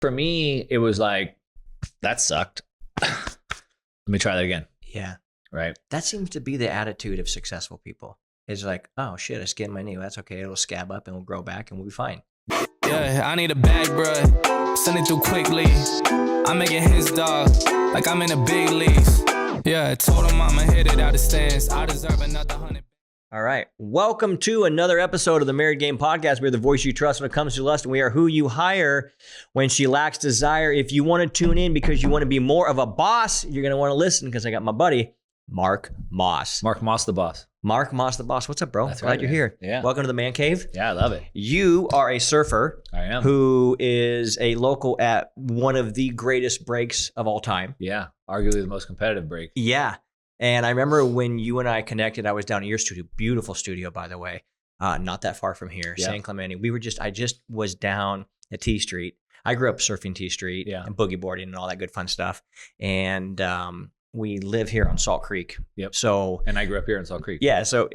For me, it was like, that sucked. Let me try that again. Yeah. Right. That seems to be the attitude of successful people. It's like, oh shit, I skinned my knee. Well, that's okay. It'll scab up and we'll grow back and we'll be fine. Yeah, I need a bag, bruh. Send it through quickly. I'm making his dog like I'm in the big leagues. Yeah, I told him I'ma hit it out of stands. I deserve another 100. All right. Welcome to another episode of the Married Game Podcast. We're the voice you trust when it comes to lust, and we are who you hire when she lacks desire. If you want to tune in because you want to be more of a boss, you're going to want to listen because I got my buddy, Mark Moss. Mark Moss, the boss. Mark Moss, the boss. What's up, bro? That's Glad right, you're man. here. Yeah. Welcome to the Man Cave. Yeah, I love it. You are a surfer. I am. Who is a local at one of the greatest breaks of all time. Yeah, arguably the most competitive break. Yeah. And I remember when you and I connected, I was down at your studio, beautiful studio, by the way, not that far from here, Yeah. San Clemente. I just was down at T Street. I grew up surfing T Street and boogie boarding and all that good fun stuff. And we live here on Salt Creek. Yep. So, and I grew up here in Salt Creek. Yeah. So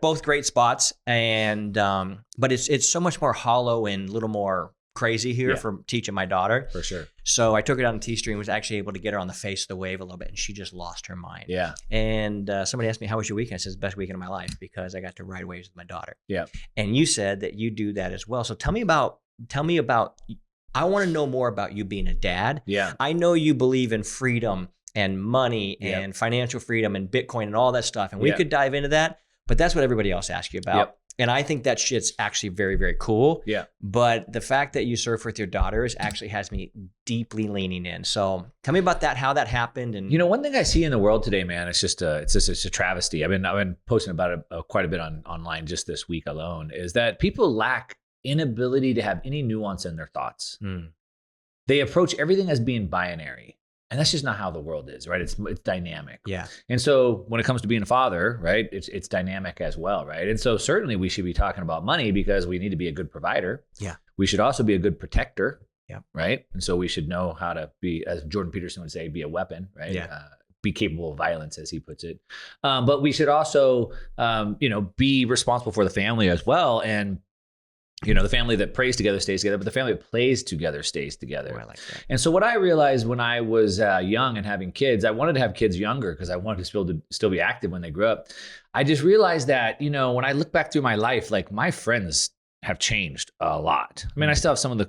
both great spots. And, but it's so much more hollow and a little more crazy here for teaching my daughter. For sure. So I took her down to T Street and was actually able to get her on the face of the wave a little bit, and she just lost her mind. Yeah. And somebody asked me, how was your weekend? I said, it's the best weekend of my life because I got to ride waves with my daughter. Yeah. And you said that you do that as well. So tell me about, I want to know more about you being a dad. Yeah. I know you believe in freedom and money and financial freedom and Bitcoin and all that stuff. And we could dive into that, but that's what everybody else asks you about. Yep. And I think that shit's actually very, very cool. Yeah. But the fact that you surf with your daughters actually has me deeply leaning in. So tell me about that, how that happened. And one thing I see in the world today, man, it's just a travesty. I've been posting about it quite a bit online just this week alone, is that people lack inability to have any nuance in their thoughts. They approach everything as being binary. And that's just not how the world is, right? It's dynamic. Yeah. And so when it comes to being a father, right, it's dynamic as well, right? And so certainly we should be talking about money because we need to be a good provider. Yeah. We should also be a good protector. Yeah. Right. And so we should know how to be, as Jordan Peterson would say, be a weapon, right? Yeah. Be capable of violence, as he puts it. But we should also, be responsible for the family as well. And the family that prays together stays together, but the family that plays together stays together. Oh, I like that. And so what I realized when I was young and having kids, I wanted to have kids younger because I wanted to still be active when they grew up. I just realized that, when I look back through my life, like my friends have changed a lot. I mean, I still have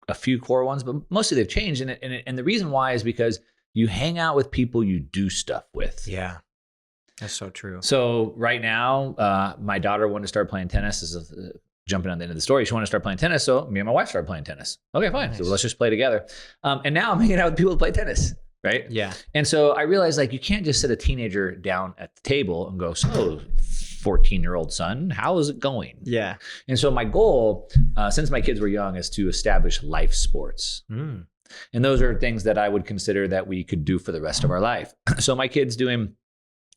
a few core ones, but mostly they've changed. And the reason why is because you hang out with people you do stuff with. Yeah. That's so true. So right now, my daughter wanted to start playing tennis. Jumping on the end of the story, she wanted to start playing tennis, so me and my wife started playing tennis. Okay, fine. Nice. So let's just play together. And now I'm hanging out with people who play tennis, right? Yeah. And so I realized, you can't just sit a teenager down at the table and go, so 14-year-old son, how is it going? Yeah. And so my goal, since my kids were young, is to establish life sports. And those are things that I would consider that we could do for the rest of our life. So my kids I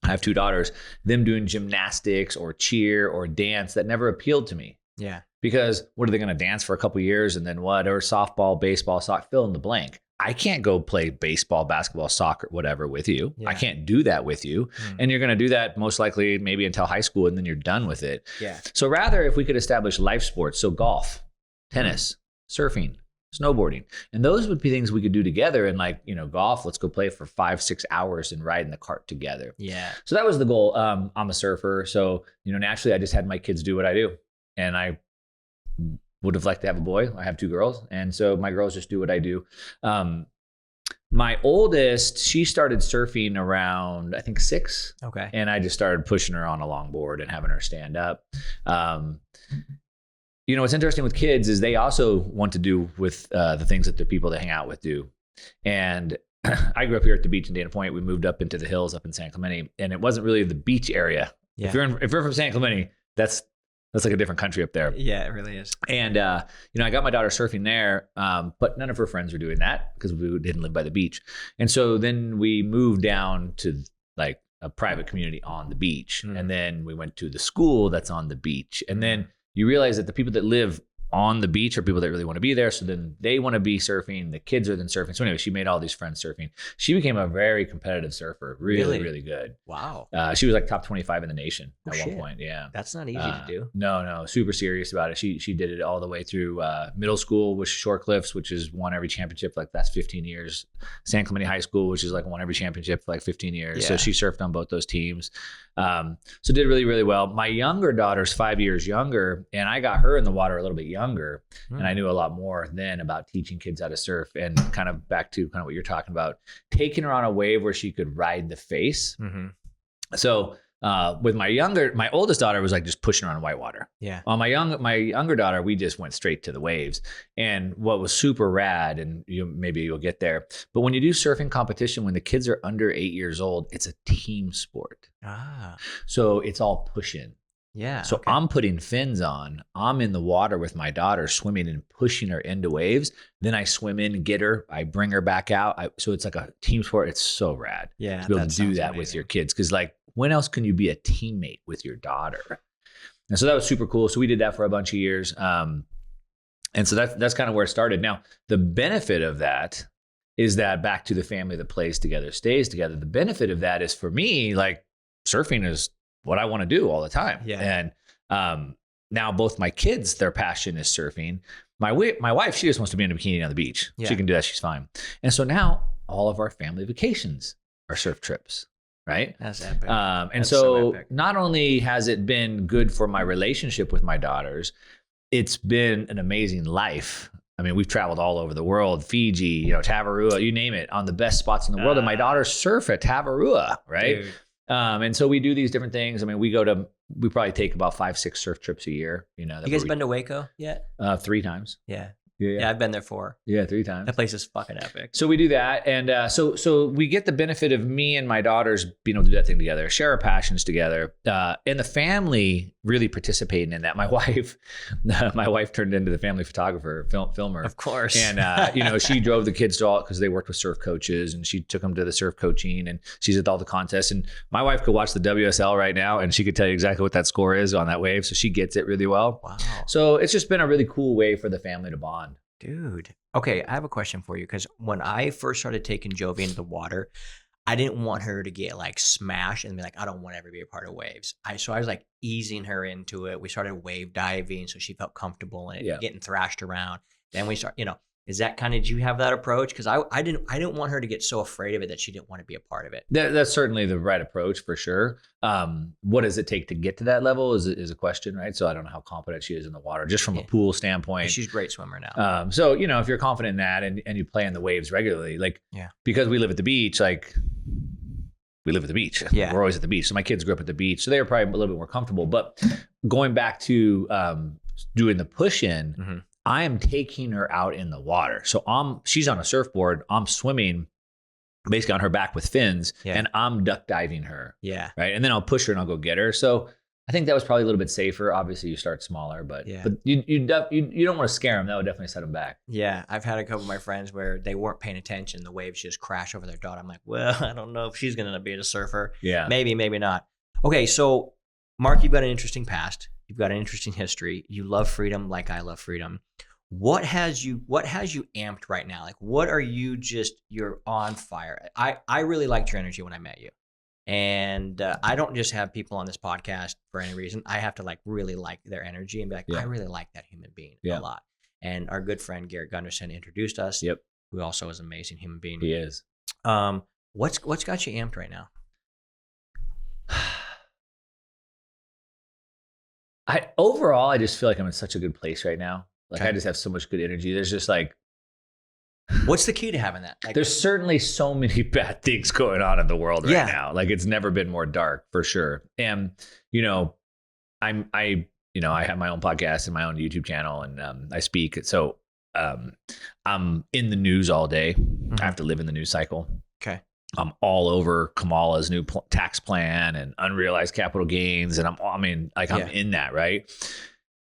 have two daughters, them doing gymnastics or cheer or dance that never appealed to me. Yeah. Because what are they going to dance for a couple of years and then what? Or softball, baseball, soccer, fill in the blank. I can't go play baseball, basketball, soccer, whatever with you. Yeah. I can't do that with you. And you're going to do that most likely maybe until high school and then you're done with it. Yeah. So rather, if we could establish life sports, so golf, tennis, surfing, snowboarding, and those would be things we could do together. And golf, let's go play for 5-6 hours and ride in the cart together. Yeah. So that was the goal. I'm a surfer. So, naturally I just had my kids do what I do. And I would have liked to have a boy. I have two girls. And so my girls just do what I do. My oldest, she started surfing around, I think 6. Okay. And I just started pushing her on a longboard and having her stand up. What's interesting with kids is they also want to do with the things that the people they hang out with do. And I grew up here at the beach in Dana Point. We moved up into the hills up in San Clemente, and it wasn't really the beach area. Yeah. If you're from San Clemente, that's like a different country up there. Yeah, it really is. And, I got my daughter surfing there, but none of her friends were doing that because we didn't live by the beach. And so then we moved down to a private community on the beach. And then we went to the school that's on the beach. And then you realize that the people that live on the beach are people that really want to be there. So then they want to be surfing. The kids are then surfing. So anyway, she made all these friends surfing. She became a very competitive surfer. Really, really good. Wow. She was like top 25 in the nation at one point. Yeah. That's not easy to do. No, super serious about it. She did it all the way through middle school, which is Short Cliffs, which is won every championship like that's 15 years. San Clemente High School, which is like won every championship for like 15 years. Yeah. So she surfed on both those teams. So did really, really well. My younger daughter's 5 years younger, and I got her in the water a little bit younger, and I knew a lot more then about teaching kids how to surf, and kind of back to kind of what you're talking about, taking her on a wave where she could ride the face. Mm-hmm. So with my oldest daughter was like just pushing her on whitewater. Yeah. On my younger daughter, we just went straight to the waves. And what was super rad, and maybe you'll get there, but when you do surfing competition, when the kids are under 8 years old, it's a team sport. So it's all pushing. Yeah. So I'm putting fins on. I'm in the water with my daughter, swimming and pushing her into waves. Then I swim in and get her. I bring her back out. So it's like a team sport. It's so rad. Yeah. To be able to do that with your kids. Because like, when else can you be a teammate with your daughter? And so that was super cool. So we did that for a bunch of years. And so that's kind of where it started. Now, the benefit of that is that back to the family that plays together, stays together. The benefit of that is for me, like surfing is what I want to do all the time. Yeah. And now both my kids, their passion is surfing. My wife, she just wants to be in a bikini on the beach. Yeah. She can do that. She's fine. And so now all of our family vacations are surf trips. Right. That's epic. And That's so epic. not only has it been good for my relationship with my daughters, it's been an amazing life. I mean, we've traveled all over the world, Fiji, Tavarua, you name it, on the best spots in the world. And my daughters surf at Tavarua. Right. Dude. And so we do these different things. I mean, we probably take about 5-6 surf trips a year. You guys been to Waco yet? 3 times. Yeah. Yeah. Yeah, I've been there 4. Yeah, 3 times. That place is fucking epic. So we do that. And so we get the benefit of me and my daughters being able to do that thing together, share our passions together, and the family really participating in that. My wife turned into the family photographer, filmer. Of course. And, she drove the kids to all, because they worked with surf coaches, and she took them to the surf coaching, and she's at all the contests. And my wife could watch the WSL right now, and she could tell you exactly what that score is on that wave. So she gets it really well. Wow. So it's just been a really cool way for the family to bond. Dude. Okay, I have a question for you, because when I first started taking Jovi into the water, I didn't want her to get like smashed and be like, I don't want to ever be a part of waves. So I was like easing her into it. We started wave diving so she felt comfortable in it, getting thrashed around. Then we start, is that kind of, did you have that approach? Because I didn't want her to get so afraid of it that she didn't want to be a part of it. That's certainly the right approach for sure. What does it take to get to that level is a question, right? So I don't know how confident she is in the water, just from a pool standpoint. She's a great swimmer now. So, if you're confident in that and you play in the waves regularly, like, because we live at the beach, like we live at the beach. Yeah. We're always at the beach. So my kids grew up at the beach, so they were probably a little bit more comfortable. But going back to doing the push-in, I am taking her out in the water. So she's on a surfboard. I'm swimming basically on her back with fins, and I'm duck diving her. Yeah. Right. And then I'll push her and I'll go get her. So I think that was probably a little bit safer. Obviously, you start smaller, but you don't want to scare them. That would definitely set them back. Yeah, I've had a couple of my friends where they weren't paying attention. The waves just crash over their daughter. I'm like, well, I don't know if she's going to be a surfer. Yeah. Maybe, maybe not. Okay, so Mark, you've got an interesting past. You've got an interesting history. You love freedom like I love freedom. What has you amped right now? Like, what are you you're on fire? I really liked your energy when I met you. And I don't just have people on this podcast for any reason. I have to like really like their energy and be like, I really like that human being a lot. And our good friend Garrett Gunderson introduced us. Yep. Who also is an amazing human being. He is. What's got you amped right now? Overall, I just feel like I'm in such a good place right now. Like, Okay. I just have so much good energy. There's just like, What's the key to having that? Like, there's certainly so many bad things going on in the world right now. Like, it's never been more dark, for sure. And, I have my own podcast and my own YouTube channel, and I speak. So I'm in the news all day. I have to live in the news cycle. Okay. I'm all over Kamala's new tax plan and unrealized capital gains. And I'm in that, right?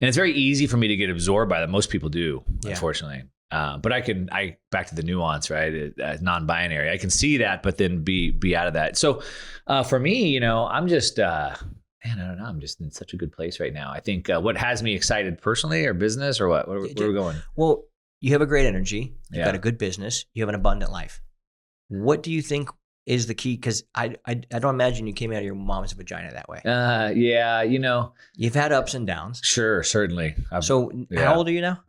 And it's very easy for me to get absorbed by that. Most people do, unfortunately. But back to the nuance, right? Non-binary. I can see that, but then be out of that. So for me, I'm just, man, I don't know. I'm just in such a good place right now. I think what has me excited personally or business or what? Where are we going? Well, you have a great energy. You've got a good business. You have an abundant life. What do you think is the key? Because I don't imagine you came out of your mom's vagina that way. Yeah, You've had ups and downs. Sure, certainly. So how old are you now?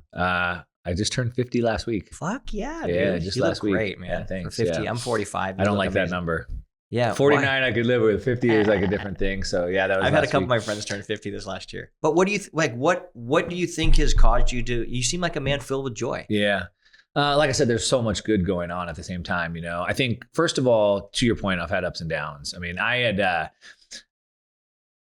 I just turned 50 last week. Fuck yeah, dude. Yeah, just you last look week. Great, man. Yeah, thanks. For 50, yeah. I'm 45. I don't like that number. Yeah, 49 I could live with. 50 is like a different thing. So yeah, that was. I've had a couple of my friends turn 50 this last year. But what do you what do you think has caused you to? You seem like a man filled with joy. Yeah. Like I said, there's so much good going on at the same time. I think first of all, to your point, I've had ups and downs. I mean,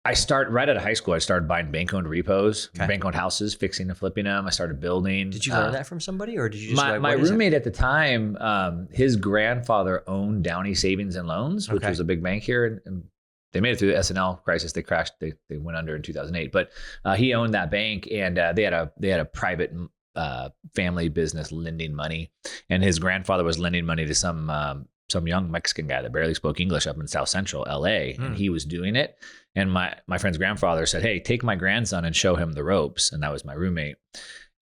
I started right out of high school. I started buying bank-owned repos, bank-owned houses, fixing and flipping them. I started building. Did you learn that from somebody, or did you just? My roommate at the time, his grandfather owned Downey Savings and Loans, which was a big bank here, and they made it through the S&L crisis. They crashed. They went under in 2008. But he owned that bank, and they had a private family business lending money, and his grandfather was lending money to some young Mexican guy that barely spoke English up in South Central LA, and he was doing it. And my friend's grandfather said, "Hey, take my grandson and show him the ropes." And that was my roommate.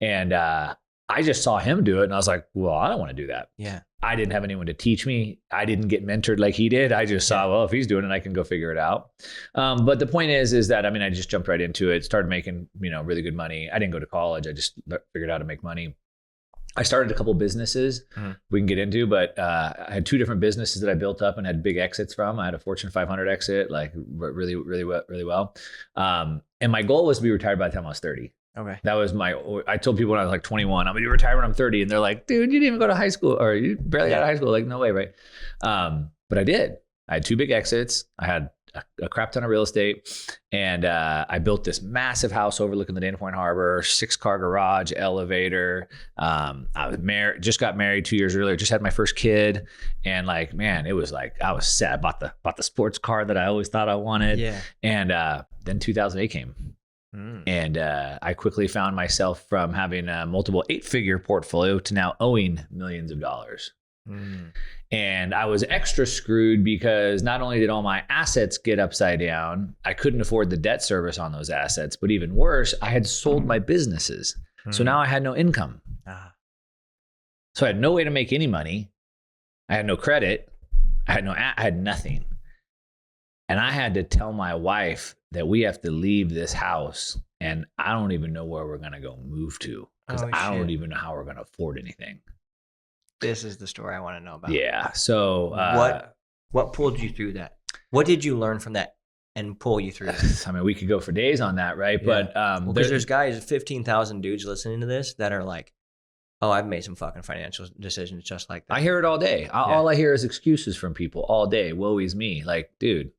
And I just saw him do it, and I was like, "Well, I don't want to do that." Yeah. I didn't have anyone to teach me. I didn't get mentored like he did. I just saw, well, if he's doing it, I can go figure it out. But the point is that, I mean, I just jumped right into it, started making, really good money. I didn't go to college. I just figured out how to make money. I started a couple businesses we can get into, but I had 2 different businesses that I built up and had big exits from. I had a Fortune 500 exit, like really, really well. And my goal was to be retired by the time I was 30. Okay. That was I told people when I was like 21, I'm going to be retired when I'm 30. And they're like, dude, you didn't even go to high school, or you barely got out of high school. Like, no way, right? But I did. I had 2 big exits. I had a crap ton of real estate. And I built this massive house overlooking the Dana Point Harbor, 6-car garage, elevator. I was married, just got married 2 years earlier, just had my first kid. And like, man, it was like, I was set. I bought the sports car that I always thought I wanted. Yeah. And then 2008 came. And I quickly found myself from having a multiple 8-figure portfolio to now owing millions of dollars. And I was extra screwed because not only did all my assets get upside down, I couldn't afford the debt service on those assets, but even worse, I had sold my businesses. So now I had no income. So I had no way to make any money. I had no credit. I had nothing. And I had to tell my wife that we have to leave this house, and I don't even know where we're going to go move to, because I don't even know how we're going to afford anything. This is the story I want to know about. Yeah. So what pulled you through that? What did you learn from that and pull you through that? I mean, we could go for days on that, right? Yeah. But because there's guys, 15,000 dudes listening to this that are like, oh, I've made some fucking financial decisions just like that. I hear it all day. All I hear is excuses from people all day. Woe is me. Like, dude.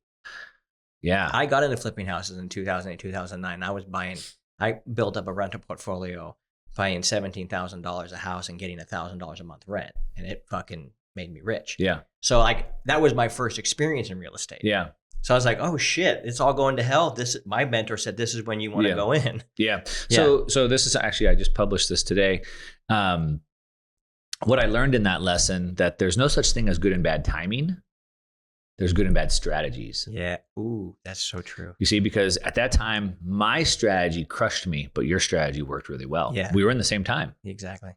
Yeah. I got into flipping houses in 2008, 2009. I built up a rental portfolio, buying $17,000 a house and getting $1,000 a month rent. And it fucking made me rich. Yeah. So like, that was my first experience in real estate. Yeah. So I was like, oh shit, it's all going to hell. My mentor said, this is when you want to go in. Yeah. So this is actually, I just published this today. What I learned in that lesson, that there's no such thing as good and bad timing. There's good and bad strategies. Yeah. Ooh, that's so true. You see, because at that time, my strategy crushed me, but your strategy worked really well. Yeah. We were in the same time. Exactly.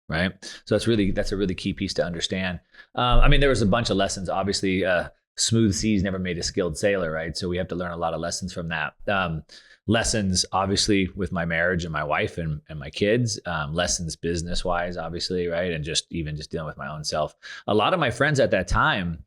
Right. So that's a really key piece to understand. I mean, there was a bunch of lessons. Obviously, smooth seas never made a skilled sailor, right? So we have to learn a lot of lessons from that. Lessons, obviously, with my marriage and my wife and my kids. Lessons business-wise, obviously, right? And just dealing with my own self. A lot of my friends at that time,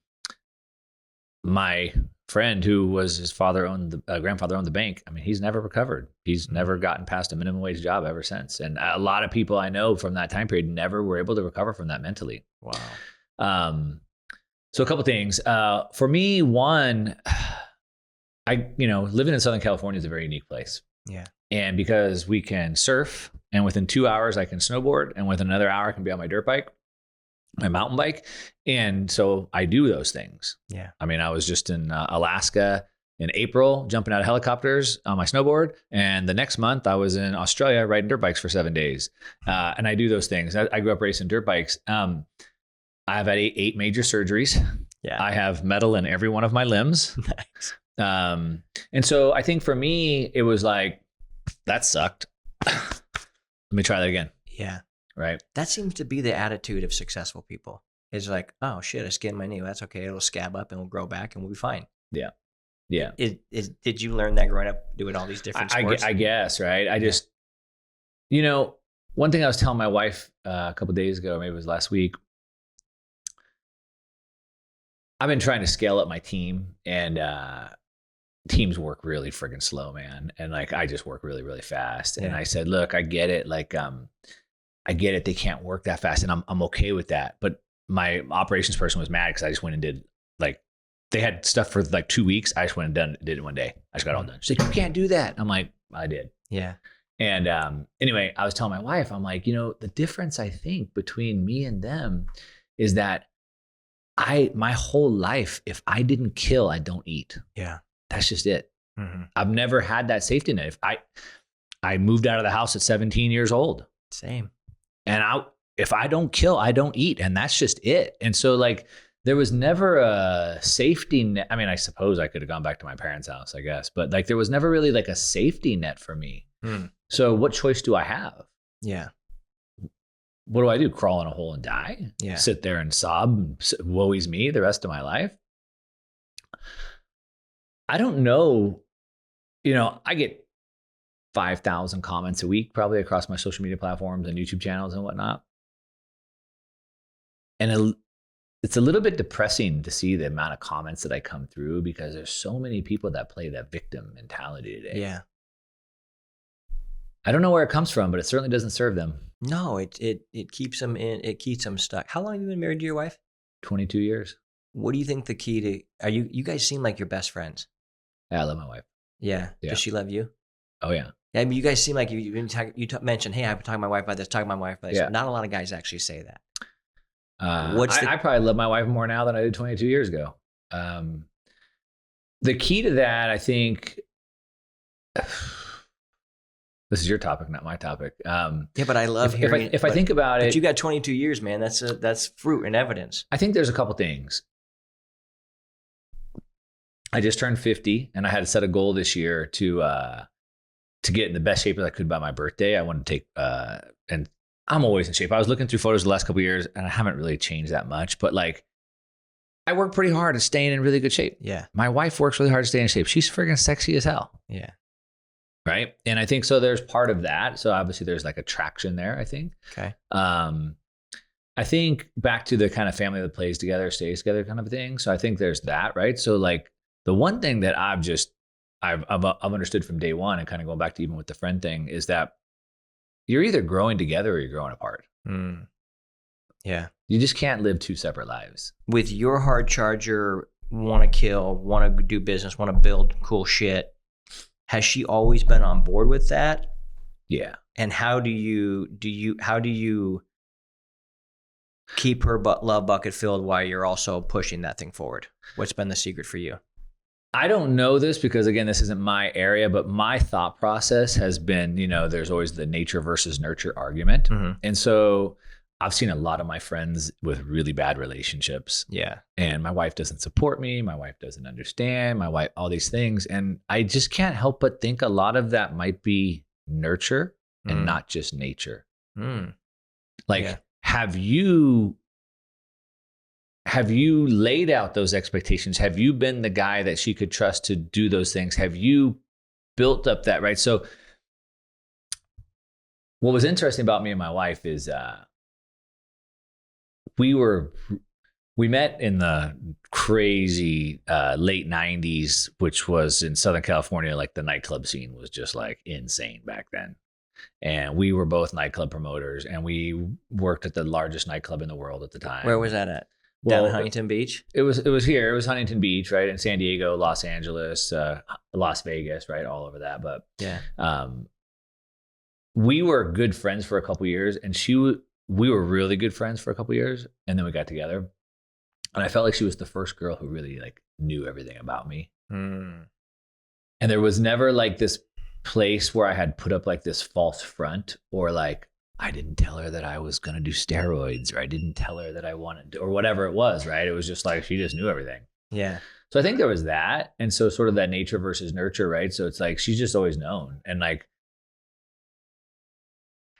my friend who was his grandfather owned the bank. I mean, he's never recovered. He's never gotten past a minimum wage job ever since. And a lot of people I know from that time period never were able to recover from that mentally. Wow. So a couple things. For me, one, living in Southern California is a very unique place. Yeah. And because we can surf, and within 2 hours I can snowboard, and within another hour I can be on my dirt bike, my mountain bike. And so I do those things. Yeah. I mean, I was just in Alaska in April, jumping out of helicopters on my snowboard. And the next month I was in Australia riding dirt bikes for 7 days. And I do those things. I grew up racing dirt bikes. I've had eight major surgeries. Yeah. I have metal in every one of my limbs. Nice. And so I think for me, it was like, that sucked. Let me try that again. Yeah. Right. That seems to be the attitude of successful people. It's like, oh shit, I skinned my knee. That's okay. It'll scab up and we'll grow back and we'll be fine. Yeah. Yeah. Did you learn that growing up doing all these different sports? I guess, right? I just, you know, one thing I was telling my wife a couple of days ago, maybe it was last week, I've been trying to scale up my team, and teams work really friggin' slow, man. And like, I just work really, really fast. And I said, look, I get it. Like, I get it. They can't work that fast, and I'm okay with that. But my operations person was mad because I just went and did, like, they had stuff for like 2 weeks. I just went and did it one day. I just got it all done. She's like, you can't do that. I'm like, I did. Yeah. And anyway, I was telling my wife, I'm like, you know, the difference I think between me and them is that my whole life, if I didn't kill, I don't eat. Yeah. That's just it. Mm-hmm. I've never had that safety net. I moved out of the house at 17 years old. Same. And if I don't kill, I don't eat. And that's just it. And so like, there was never a safety net. I mean, I suppose I could have gone back to my parents' house, I guess, but like, there was never really like a safety net for me. So what choice do I have? Yeah. What do I do? Crawl in a hole and die? Yeah. Sit there and sob, woe is me the rest of my life? I don't know. You know, I get 5,000 comments a week, probably across my social media platforms and YouTube channels and whatnot. And it's a little bit depressing to see the amount of comments that I come through, because there's so many people that play that victim mentality today. Yeah. I don't know where it comes from, but it certainly doesn't serve them. No, it keeps them in. It keeps them stuck. How long have you been married to your wife? 22 years. What do you think the key to? Are you guys seem like you're best friends? Yeah, I love my wife. Yeah. Does she love you? Oh yeah. Yeah, I mean, you guys seem like you mentioned, hey, I've been talking to my wife about this. Talking to my wife about this. Yeah. Not a lot of guys actually say that. I probably love my wife more now than I did 22 years ago. The key to that, I think, this is your topic, not my topic. Yeah, but I love hearing. If I think about it, but you got 22 years, man. That's fruit and evidence. I think there's a couple things. I just turned 50, and I had to set a goal this year to get in the best shape that I could by my birthday. I wanted to take, and I'm always in shape. I was looking through photos the last couple of years, and I haven't really changed that much. But like, I work pretty hard at staying in really good shape. Yeah. My My wife works really hard to stay in shape. She's friggin' sexy as hell. Yeah. Right. And I think so there's part of that. So obviously there's like attraction there, I think. Okay. I think back to the kind of family that plays together, stays together kind of thing. So I think there's that, right? So like the one thing that I've understood from day one, and kind of going back to even with the friend thing, is that you're either growing together or you're growing apart. Yeah. You just can't live two separate lives. With your hard charger, want to kill, want to do business, want to build cool shit, has she always been on board with that? Yeah. And how do you keep her love bucket filled while you're also pushing that thing forward? What's been the secret for you? I don't know this because, again, this isn't my area, but my thought process has been, you know, there's always the nature versus nurture argument. Mm-hmm. And so I've seen a lot of my friends with really bad relationships. Yeah. And my wife doesn't support me. My wife doesn't understand. My wife, all these things. And I just can't help but think a lot of that might be nurture and not just nature. Like, have you laid out those expectations? Have you been the guy that she could trust to do those things? Have you built up that, right? So what was interesting about me and my wife is we met in the crazy late 90s, which was in Southern California. Like, the nightclub scene was just like insane back then. And we were both nightclub promoters, and we worked at the largest nightclub in the world at the time. Where was that at? Well, down in Huntington Beach? It was here. It was Huntington Beach, right? In San Diego, Los Angeles, Las Vegas, right? All over that. But yeah, we were good friends for a couple years, and we were really good friends for a couple years, and then we got together. And I felt like she was the first girl who really like knew everything about me. And there was never like this place where I had put up like this false front, or like I didn't tell her that I was going to do steroids, or I didn't tell her that I wanted to, or whatever it was, right? It was just like, she just knew everything. Yeah. So I think there was that. And so sort of that nature versus nurture, right? So it's like, she's just always known. And like,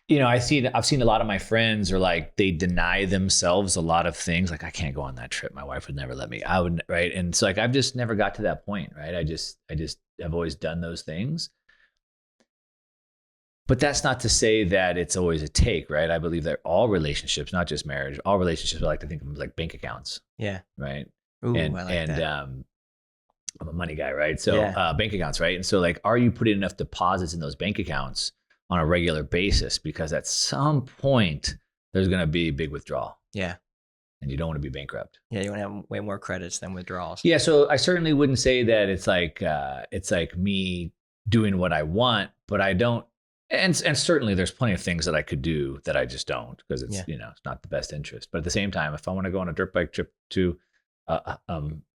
you know, I've seen a lot of my friends are like, they deny themselves a lot of things. Like, I can't go on that trip. My wife would never let me. I would, right? And so like, I've just never got to that point, right? I just have always done those things. But that's not to say that it's always a take, right? I believe that all relationships, not just marriage, all relationships, I like to think of them as like bank accounts. Yeah. Right. Ooh, I like that. I'm a money guy, right? So bank accounts, right? And so like, are you putting enough deposits in those bank accounts on a regular basis? Because at some point there's going to be a big withdrawal. Yeah. And you don't want to be bankrupt. Yeah. You want to have way more credits than withdrawals. Yeah. So I certainly wouldn't say that it's like me doing what I want, but I don't. And certainly there's plenty of things that I could do that I just don't, because it's, you know, it's not the best interest. But at the same time, if I want to go on a dirt bike trip to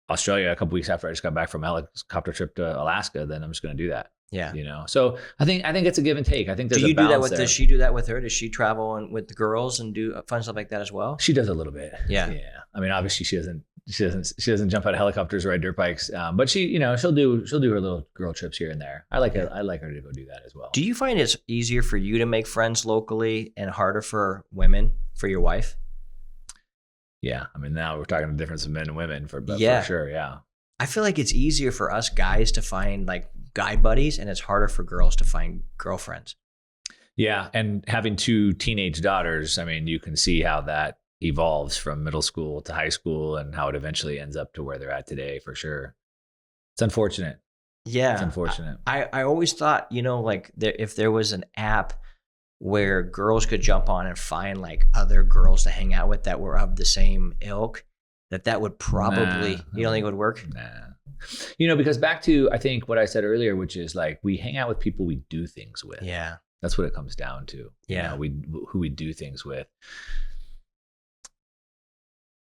Australia a couple weeks after I just got back from a helicopter trip to Alaska, then I'm just going to do that. Yeah. You know, so I think it's a give and take. I think there's a balance. Do you do that with, does she do that with her? Does she travel with the girls and do fun stuff like that as well? She does a little bit. Yeah. Yeah. I mean, obviously she doesn't jump out of helicopters or ride dirt bikes. But she, you know, she'll do her little girl trips here and there. I like her to go do that as well. Do you find it's easier for you to make friends locally and harder for women, for your wife? Yeah. I mean, now we're talking the difference of men and women for sure. Yeah. I feel like it's easier for us guys to find like guy buddies, and it's harder for girls to find girlfriends. Yeah. And having 2 teenage daughters, I mean, you can see how that evolves from middle school to high school and how it eventually ends up to where they're at today, for sure. It's unfortunate. Yeah. It's unfortunate. I always thought, you know, like if there was an app where girls could jump on and find like other girls to hang out with that were of the same ilk, that would probably, you don't think it would work? Nah. You know, because back to, I think what I said earlier, which is like, we hang out with people we do things with. Yeah. That's what it comes down to. Yeah. You know, who we do things with.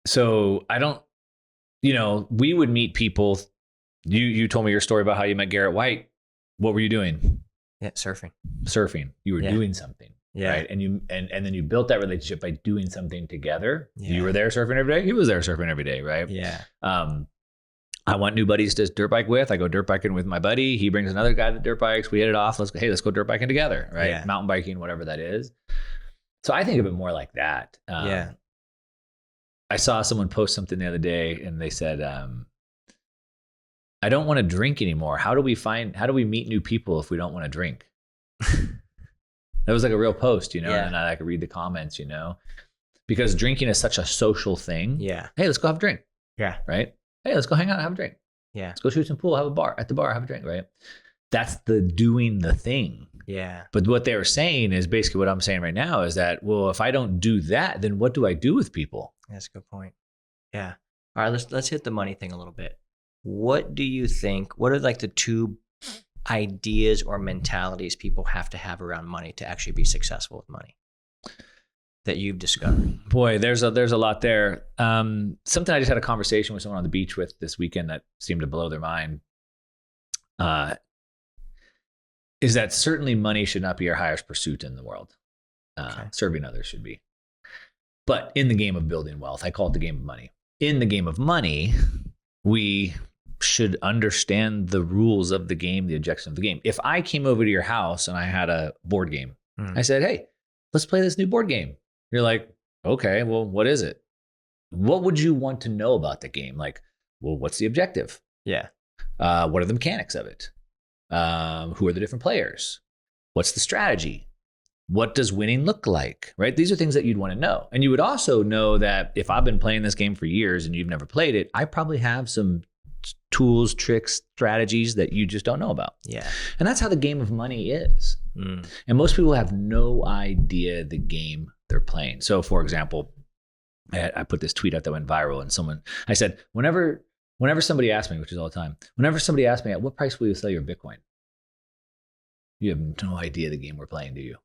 So I don't, you know, we would meet people. You told me your story about how you met Garrett White. What were you doing? Yeah, surfing. You were doing something. Yeah. Right. And then you built that relationship by doing something together. Yeah. You were there surfing every day. He was there surfing every day. Right. Yeah. I want new buddies to dirt bike with. I go dirt biking with my buddy. He brings another guy that dirt bikes. We hit it off. Let's go dirt biking together. Right. Yeah. Mountain biking, whatever that is. So I think of it more like that. Yeah. I saw someone post something the other day and they said, I don't want to drink anymore. How do we meet new people if we don't want to drink? That was like a real post, you know, and I could read the comments, you know, because drinking is such a social thing. Yeah. Hey, let's go have a drink. Yeah. Right. Hey, let's go hang out and have a drink. Yeah. Let's go shoot some pool, have a bar at the bar, have a drink. Right. That's the doing the thing. Yeah. But what they were saying is basically what I'm saying right now is that, well, if I don't do that, then what do I do with people? That's a good point. Yeah. All right. Let's hit the money thing a little bit. What do you think? What are like the 2 ideas or mentalities people have to have around money to actually be successful with money that you've discovered? Boy, there's a lot there. Something I just had a conversation with someone on the beach with this weekend that seemed to blow their mind. Is that certainly money should not be our highest pursuit in the world. Okay. Serving others should be. But in the game of building wealth, I call it the game of money. In the game of money, we should understand the rules of the game, the objective of the game. If I came over to your house and I had a board game, I said, hey, let's play this new board game. You're like, okay, well, what is it? What would you want to know about the game? Like, well, what's the objective? Yeah. What are the mechanics of it? Who are the different players? What's the strategy? What does winning look like? Right? These are things that you'd want to know. And you would also know that if I've been playing this game for years and you've never played it, I probably have some tools, tricks, strategies that you just don't know about. Yeah. And that's how the game of money is. And most people have no idea the game they're playing. So for example, I put this tweet out that went viral and I said, whenever somebody asks me, which is all the time, whenever somebody asks me, at what price will you sell your Bitcoin? You have no idea the game we're playing, do you?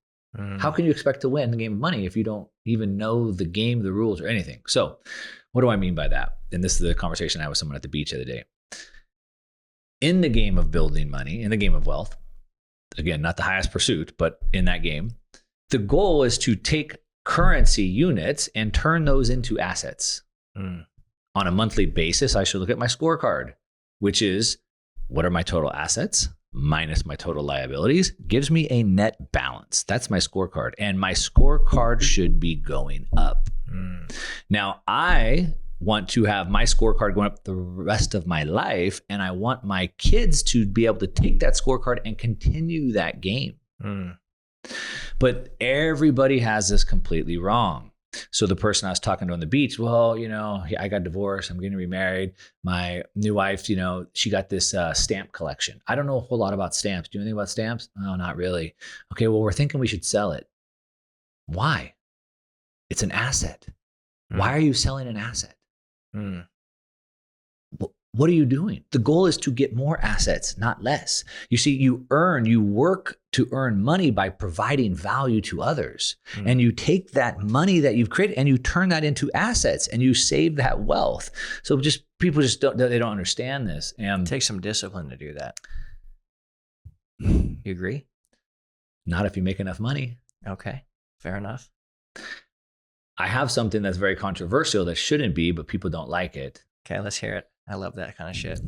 How can you expect to win the game of money if you don't even know the game, the rules, or anything? So what do I mean by that? And this is the conversation I had with someone at the beach the other day. In the game of building money, in the game of wealth, again, not the highest pursuit, but in that game, the goal is to take currency units and turn those into assets. On a monthly basis, I should look at my scorecard. which is what are my total assets minus my total liabilities, gives me a net balance. That's my scorecard. And my scorecard should be going up. Now, I want to have my scorecard going up the rest of my life, and I want my kids to be able to take that scorecard and continue that game. But everybody has this completely wrong. So the person I was talking to on the beach, well, I got divorced. I'm getting remarried. My new wife, she got this stamp collection. I don't know a whole lot about stamps. Do you know anything about stamps? No, not really. Okay, well, we're thinking we should sell it. Why? It's an asset. Why are you selling an asset? What are you doing? The goal is to get more assets, not less. You see, you work to earn money by providing value to others. And you take that money that you've created and you turn that into assets and you save that wealth. So people don't understand this. And it takes some discipline to do that. You agree? Not if you make enough money. Okay, fair enough. I have something that's very controversial that shouldn't be, but people don't like it. Okay, let's hear it. I love that kind of shit.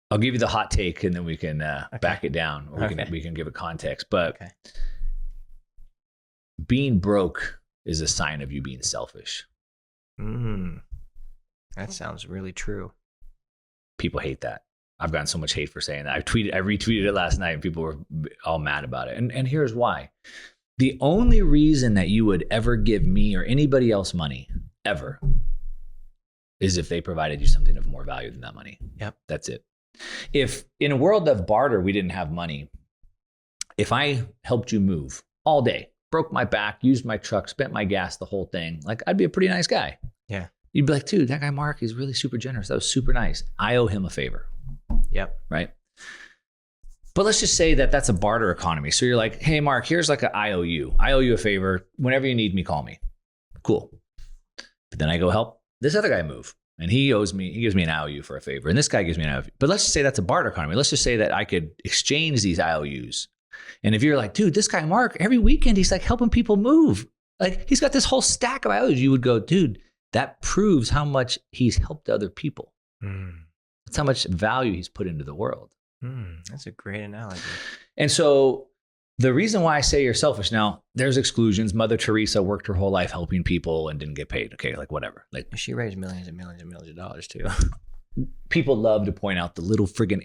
I'll give you the hot take and then we can back it down. Or we can give it context. But being broke is a sign of you being selfish. That sounds really true. People hate that. I've gotten so much hate for saying that. I retweeted it last night and people were all mad about it. And here's why. The only reason that you would ever give me or anybody else money, ever, is if they provided you something of more value than that money. Yep. That's it. If in a world of barter, we didn't have money, if I helped you move all day, broke my back, used my truck, spent my gas, the whole thing, like I'd be a pretty nice guy. Yeah. You'd be like, dude, that guy Mark, he's really super generous. That was super nice. I owe him a favor. Yep. Right? But let's just say that that's a barter economy. So you're like, hey, Mark, here's like I owe you a favor. Whenever you need me, call me. Cool. But then I go help this other guy move. And he gives me an IOU for a favor. And this guy gives me an IOU. But let's just say that's a barter economy. Let's just say that I could exchange these IOUs. And if you're like, dude, this guy Mark, every weekend he's like helping people move. Like he's got this whole stack of IOUs. You would go, dude, that proves how much he's helped other people. That's how much value he's put into the world. That's a great analogy. And so the reason why I say you're selfish, now there's exclusions. Mother Teresa worked her whole life helping people and didn't get paid. Okay, like whatever. Like she raised millions and millions and millions of dollars too. People love to point out the little friggin'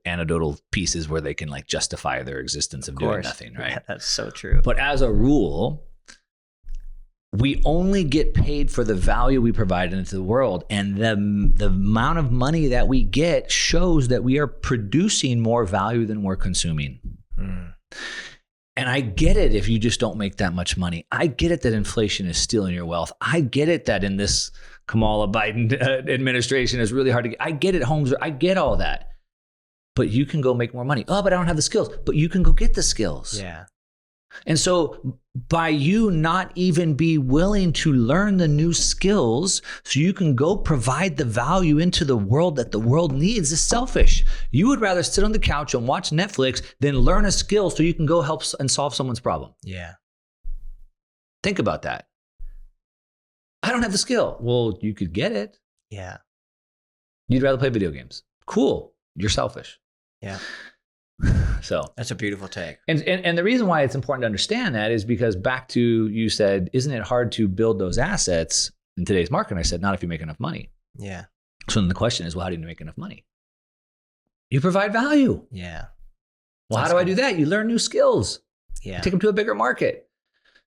anecdotal pieces where they can like justify their existence of doing nothing, right? Yeah, that's so true. But as a rule, we only get paid for the value we provide into the world. And the amount of money that we get shows that we are producing more value than we're consuming. And I get it if you just don't make that much money. I get it that inflation is stealing your wealth. I get it that in this Kamala Biden administration is really hard to get. I get it, homes. I get all that. But you can go make more money. Oh, but I don't have the skills. But you can go get the skills. Yeah. And so by you not even be willing to learn the new skills so you can go provide the value into the world that the world needs is selfish. You would rather sit on the couch and watch Netflix than learn a skill so you can go help and solve someone's problem. Yeah. Think about that. I don't have the skill. Well, you could get it. Yeah. You'd rather play video games. Cool. You're selfish. Yeah. So that's a beautiful take. And the reason why it's important to understand that is because back to you said, isn't it hard to build those assets in today's market? And I said, not if you make enough money. Yeah. So then the question is, well, how do you make enough money? You provide value. Yeah. Well, how do I do that? You learn new skills. Yeah. Take them to a bigger market.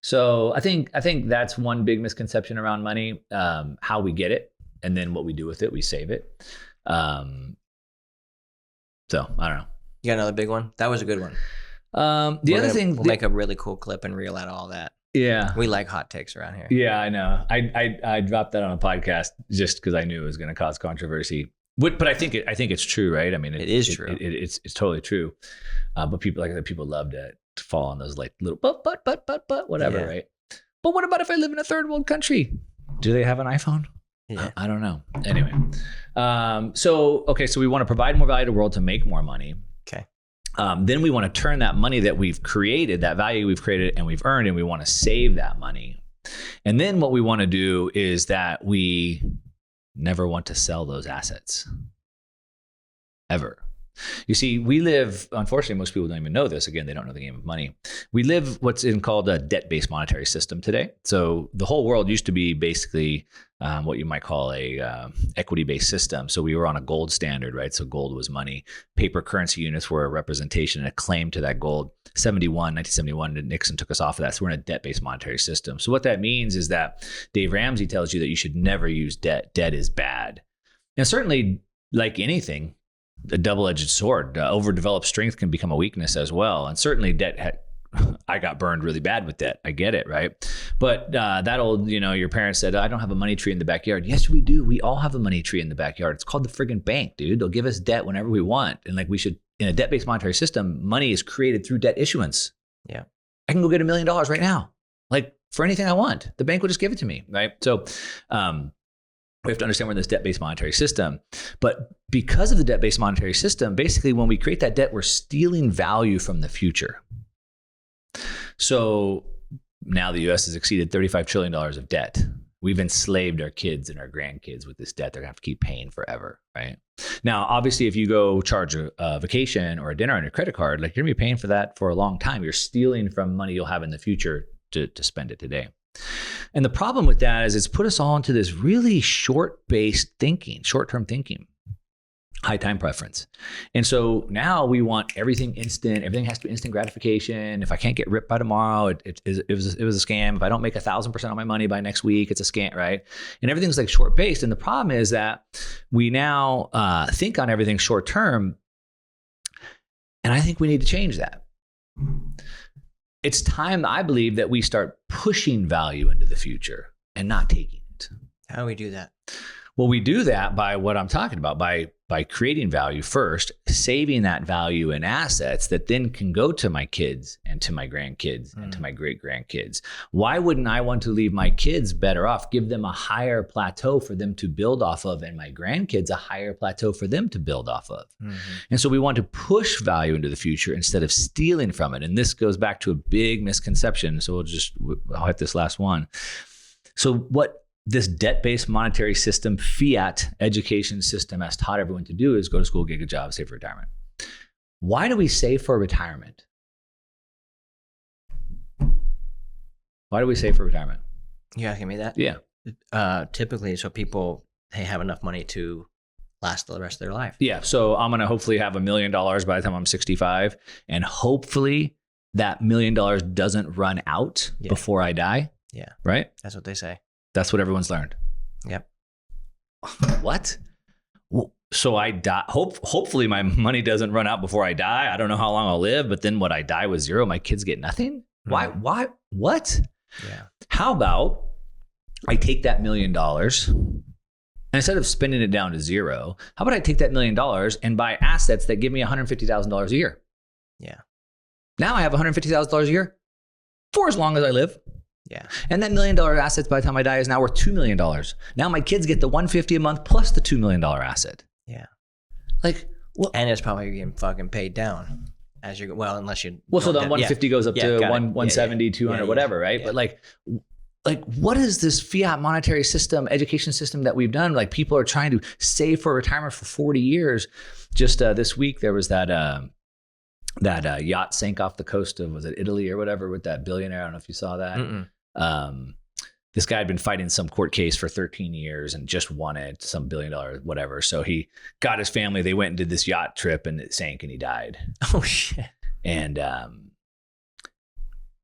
So I think that's one big misconception around money, how we get it, and then what we do with it, we save it. So I don't know. You got another big one? That was a good one. We'll make a really cool clip and reel out all that. Yeah. We like hot takes around here. Yeah, I know. I dropped that on a podcast just because I knew it was going to cause controversy. But I think it's true, right? I mean, it is true. It's totally true. But people, like I said, people love to fall on those like little but whatever, yeah. Right? But what about if I live in a third world country? Do they have an iPhone? Yeah. I don't know. Anyway, so we want to provide more value to the world to make more money. Okay. Then we want to turn that money that we've created, that value we've created and we've earned, and we want to save that money. And then what we want to do is that we never want to sell those assets. ever. You see, we live, unfortunately, most people don't even know this. Again, they don't know the game of money. We live what's called a debt-based monetary system today. So the whole world used to be basically what you might call a equity-based system. So we were on a gold standard, right? So gold was money. Paper currency units were a representation and a claim to that gold. 1971, Nixon took us off of that. So we're in a debt-based monetary system. So what that means is that Dave Ramsey tells you that you should never use debt. Debt is bad. And certainly, like anything, a double-edged sword. Overdeveloped strength can become a weakness as well. And certainly I got burned really bad with debt. I get it, right? But that old, your parents said, I don't have a money tree in the backyard. Yes, we do. We all have a money tree in the backyard. It's called the friggin' bank, dude. They'll give us debt whenever we want. And like we should, in a debt-based monetary system, money is created through debt issuance. Yeah. I can go get $1 million right now. Like for anything I want. The bank will just give it to me, right? So, we have to understand we're in this debt-based monetary system. But because of the debt-based monetary system, basically when we create that debt, we're stealing value from the future. So now the US has exceeded $35 trillion of debt. We've enslaved our kids and our grandkids with this debt they're gonna have to keep paying forever, right? Now, obviously, if you go charge a vacation or a dinner on your credit card, like you're gonna be paying for that for a long time. You're stealing from money you'll have in the future to spend it today. And the problem with that is it's put us all into this really short-based thinking, short-term thinking, high time preference. And so now we want everything instant. Everything has to be instant gratification. If I can't get ripped by tomorrow, it was a scam. If I don't make 1,000% of my money by next week, it's a scam, right? And everything's like short-based. And the problem is that we now think on everything short-term. And I think we need to change that. It's time, I believe, that we start pushing value into the future and not taking it. How do we do that? Well, we do that by what I'm talking about, by creating value first, saving that value in assets that then can go to my kids and to my grandkids and to my great-grandkids. Why wouldn't I want to leave my kids better off, give them a higher plateau for them to build off of, and my grandkids a higher plateau for them to build off of? And so we want to push value into the future instead of stealing from it. And this goes back to a big misconception. So I'll hit this last one. So what this debt-based monetary system, fiat education system has taught everyone to do is go to school, get a job, save for retirement. Why do we save for retirement? Why do we save for retirement? You asking me that? Yeah. Typically, so people, they have enough money to last the rest of their life. Yeah. So I'm going to hopefully have $1 million by the time I'm 65. And hopefully that $1 million doesn't run out before I die. Yeah. Right? That's what they say. That's what everyone's learned. Yep. What? So I die. Hopefully my money doesn't run out before I die. I don't know how long I'll live, but then what, I die with zero? My kids get nothing? Why? What? Yeah. How about I take that $1 million and instead of spending it down to zero, how about I take that $1 million and buy assets that give me $150,000 a year? Yeah. Now I have $150,000 a year for as long as I live. Yeah. And that $1 million assets by the time I die is now worth $2 million. Now my kids get the $150 a month plus the $2 million asset. Yeah. Like, what? And it's probably getting fucking paid down as you go. Well, unless you. Well, so the 150 goes up to 170, 200, whatever, right? Yeah. But like, what is this fiat monetary system, education system that we've done? Like, people are trying to save for retirement for 40 years. Just this week, there was that yacht sank off the coast of, was it Italy or whatever, with that billionaire? I don't know if you saw that. This guy had been fighting some court case for 13 years and just won it, some $1 billion, whatever. So he got his family, they went and did this yacht trip and it sank and he died. Oh shit. And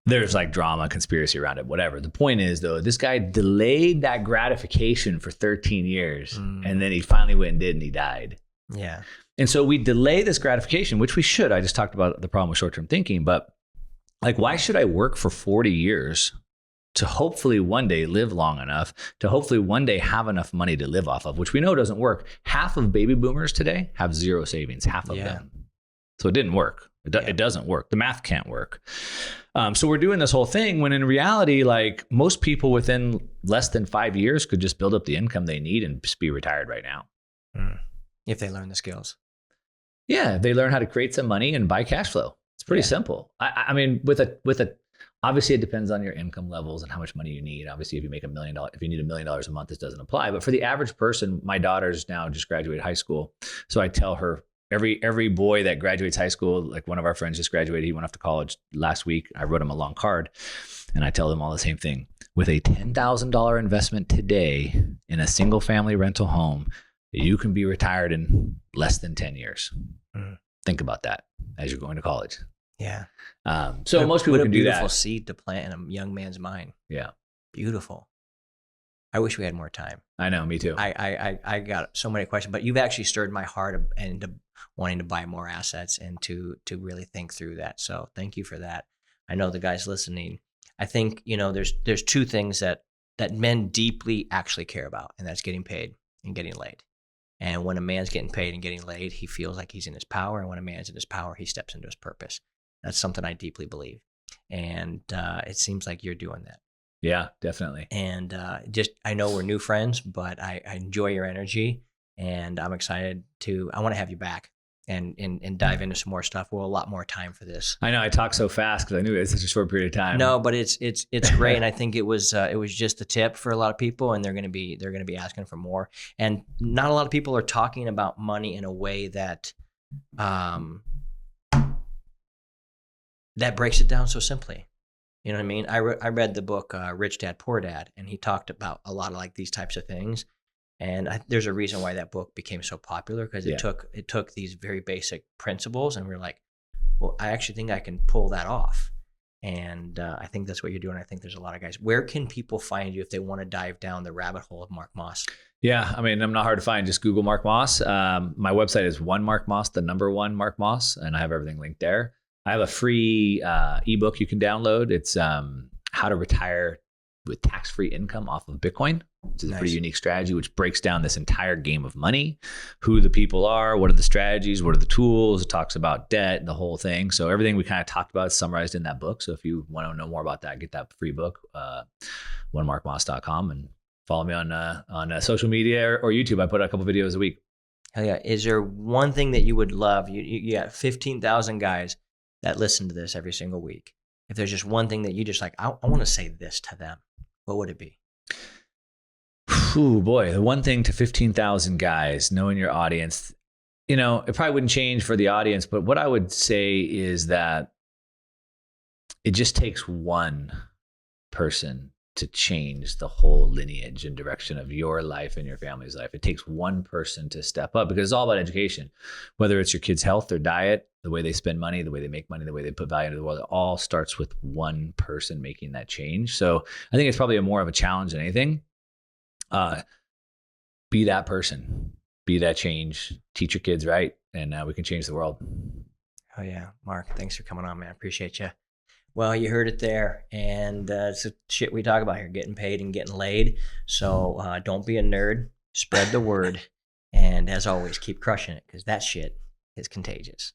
there's like drama, conspiracy around it, whatever. The point is though, this guy delayed that gratification for 13 years and then he finally went and did and he died. Yeah. And so we delay this gratification, which we should. I just talked about the problem with short-term thinking, but like, why should I work for 40 years to hopefully one day live long enough to hopefully one day have enough money to live off of, which we know doesn't work. Half of baby boomers today have zero savings, half of them. So it didn't work. It doesn't work. The math can't work. So we're doing this whole thing when in reality, like most people within less than 5 years could just build up the income they need and just be retired right now. If they learn the skills. Yeah, they learn how to create some money and buy cash flow. It's pretty simple. I mean, with a obviously it depends on your income levels and how much money you need. Obviously, if you make $1 million, if you need $1 million a month, this doesn't apply. But for the average person, my daughter's now just graduated high school, so I tell her every boy that graduates high school, like one of our friends just graduated, he went off to college last week. I wrote him a long card and I tell them all the same thing. With a $10,000 investment today in a single family rental home, you can be retired in less than 10 years. Think about that as you're going to college. Yeah. So most people can do that. Beautiful seed to plant in a young man's mind. Yeah. Beautiful. I wish we had more time. I know, me too. I got so many questions, but you've actually stirred my heart into wanting to buy more assets and to really think through that. So thank you for that. I know the guys listening, I think, there's two things that men deeply actually care about, and that's getting paid and getting laid. And when a man's getting paid and getting laid, he feels like he's in his power. And when a man's in his power, he steps into his purpose. That's something I deeply believe. And it seems like you're doing that. Yeah, definitely. And I know we're new friends, but I enjoy your energy, and I'm excited I want to have you back and dive into some more stuff. We'll have a lot more time for this. I know I talk so fast because I knew it was such a short period of time. No, but it's great, and I think it was just the tip for a lot of people, and they're going to be asking for more. And not a lot of people are talking about money in a way that that breaks it down so simply. You know what I mean? I read the book Rich Dad Poor Dad, and he talked about a lot of like these types of things. And there's a reason why that book became so popular, because it took these very basic principles, and we're like, well, I actually think I can pull that off. And I think that's what you're doing. I think there's a lot of guys. Where can people find you if they want to dive down the rabbit hole of Mark Moss? Yeah, I mean, I'm not hard to find. Just Google Mark Moss. My website is one Mark Moss, the number one Mark Moss, and I have everything linked there. I have a free ebook you can download. It's how to retire with tax-free income off of Bitcoin, which is a pretty unique strategy, which breaks down this entire game of money, who the people are, what are the strategies, what are the tools. It talks about debt, the whole thing. So everything we kind of talked about is summarized in that book. So if you want to know more about that, get that free book, onemarkmoss.com, and follow me on social media or YouTube. I put out a couple videos a week. Hell yeah. Is there one thing that you would love? You got 15,000 guys that listen to this every single week. If there's just one thing that you just like, I want to say this to them, what would it be? Ooh, boy, the one thing to 15,000 guys, knowing your audience, it probably wouldn't change for the audience, but what I would say is that it just takes one person to change the whole lineage and direction of your life and your family's life. It takes one person to step up, because it's all about education, whether it's your kids' health, their diet, the way they spend money, the way they make money, the way they put value into the world. It all starts with one person making that change. So I think it's probably more of a challenge than anything. Be that person, be that change, teach your kids right, and we can change the world. Oh yeah, Mark, thanks for coming on, man. I appreciate you. Well, you heard it there, and it's the shit we talk about here, getting paid and getting laid. So don't be a nerd, spread the word, and as always, keep crushing it, because that shit is contagious.